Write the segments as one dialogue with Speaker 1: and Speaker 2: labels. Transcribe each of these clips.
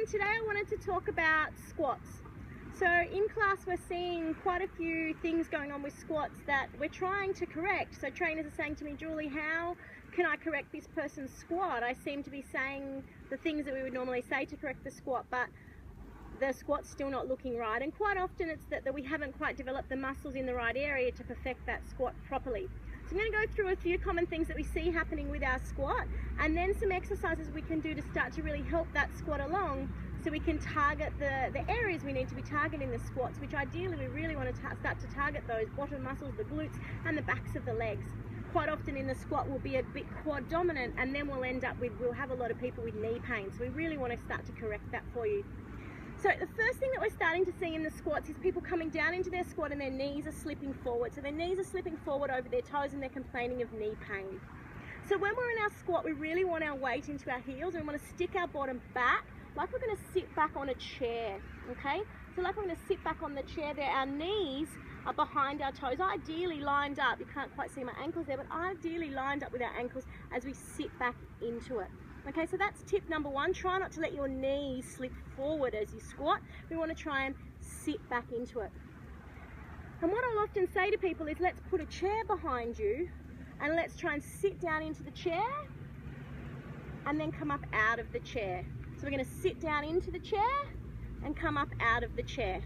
Speaker 1: everyone, today I wanted to talk about squats. So in class we're seeing quite a few things going on with squats that we're trying to correct. So trainers are saying to me, Julie, how can I correct this person's squat? I seem to be saying the things that we would normally say to correct the squat, but the squat's still not looking right. And quite often it's that we haven't quite developed the muscles in the right area to perfect that squat properly. So I'm going to go through a few common things that we see happening with our squat, and then some exercises we can do to start to really help that squat along, so we can target the areas we need to be targeting the squats, which ideally we really want to start to target those bottom muscles, the glutes and the backs of the legs. Quite often in the squat we'll be a bit quad dominant, and then we'll have a lot of people with knee pain. So we really want to start to correct that for you. So the first thing that we're starting to see in the squats is people coming down into their squat and their knees are slipping forward. So their knees are slipping forward over their toes and they're complaining of knee pain. So when we're in our squat, we really want our weight into our heels, and we want to stick our bottom back like we're going to sit back on a chair, okay? So like we're going to sit back on the chair there, our knees are behind our toes, ideally lined up. You can't quite see my ankles there, but ideally lined up with our ankles as we sit back into it. Okay, so that's tip number one. Try not to let your knees slip forward as you squat. We want to try and sit back into it. And what I'll often say to people is, let's put a chair behind you and let's try and sit down into the chair and then come up out of the chair. So we're going to sit down into the chair and come up out of the chair.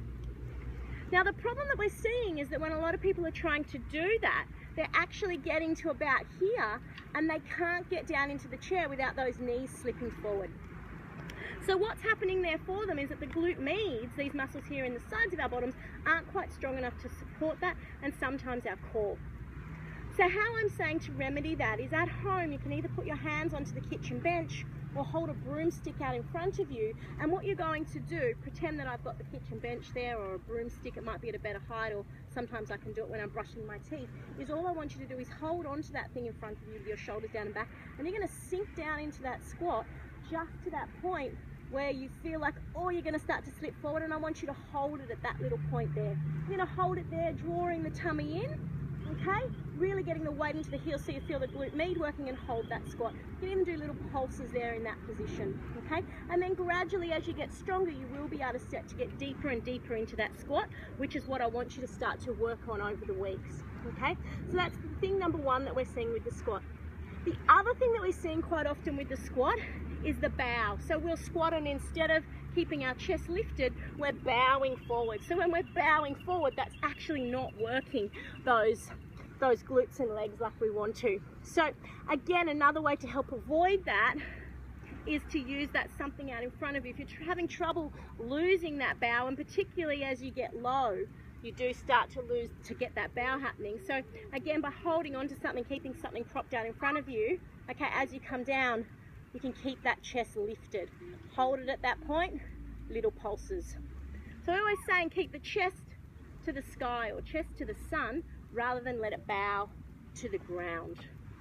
Speaker 1: Now the problem that we're seeing is that when a lot of people are trying to do that, they're actually getting to about here and they can't get down into the chair without those knees slipping forward. So what's happening there for them is that the glute medius, these muscles here in the sides of our bottoms, aren't quite strong enough to support that, and sometimes our core. So how I'm saying to remedy that is, at home you can either put your hands onto the kitchen bench or hold a broomstick out in front of you, and what you're going to do, pretend that I've got the kitchen bench there or a broomstick, it might be at a better height, or sometimes I can do it when I'm brushing my teeth, is all I want you to do is hold on to that thing in front of you with your shoulders down and back, and you're going to sink down into that squat just to that point where you feel like, oh, you're going to start to slip forward, and I want you to hold it at that little point there. You're going to hold it there, drawing the tummy in, okay? Really getting the weight into the heels so you feel the glute med working, and hold that squat. You can even do little pulses there in that position, okay? And then gradually as you get stronger, you will be able to get deeper and deeper into that squat, which is what I want you to start to work on over the weeks, okay? So that's thing number one that we're seeing with the squat. The other thing that we're seeing quite often with the squat is the bow. So we'll squat, and instead of keeping our chest lifted, we're bowing forward. So when we're bowing forward, that's actually not working those glutes and legs like we want to. So again, another way to help avoid that is to use that something out in front of you. If you're having trouble losing that bow, and particularly as you get low, you do start to get that bow happening. So again, by holding on to something, keeping something propped down in front of you, okay, as you come down, you can keep that chest lifted. Hold it at that point, little pulses. So I always say, keep the chest to the sky or chest to the sun, rather than let it bow to the ground,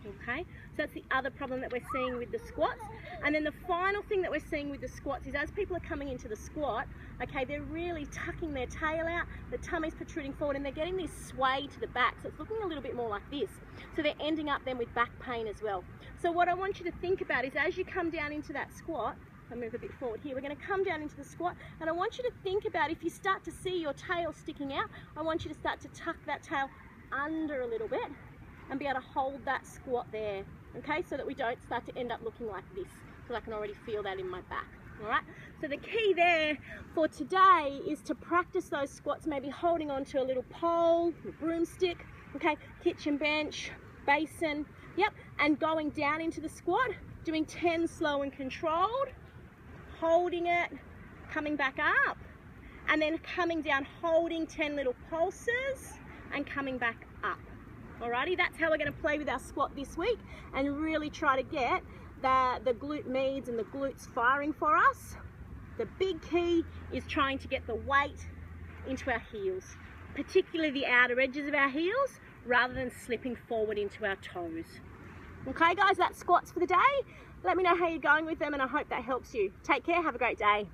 Speaker 1: okay? So that's the other problem that we're seeing with the squats. And then the final thing that we're seeing with the squats is, as people are coming into the squat, okay, they're really tucking their tail out, the tummy's protruding forward, and they're getting this sway to the back, so it's looking a little bit more like this. So they're ending up then with back pain as well. So what I want you to think about is, as you come down into that squat, I'll move a bit forward here, we're going to come down into the squat, and I want you to think about, if you start to see your tail sticking out, I want you to start to tuck that tail under a little bit and be able to hold that squat there, okay, so that we don't start to end up looking like this, because I can already feel that in my back. All right, so the key there for today is to practice those squats, maybe holding on to a little pole, a broomstick, okay, kitchen bench, basin, yep, and going down into the squat, doing 10 slow and controlled, holding it, coming back up, and then coming down, holding 10 little pulses, and coming back up. Alrighty, that's how we're going to play with our squat this week, and really try to get the glute medius and the glutes firing for us. The big key is trying to get the weight into our heels, particularly the outer edges of our heels, rather than slipping forward into our toes. Okay guys, that's squats for the day. Let me know how you're going with them, and I hope that helps you. Take care, have a great day.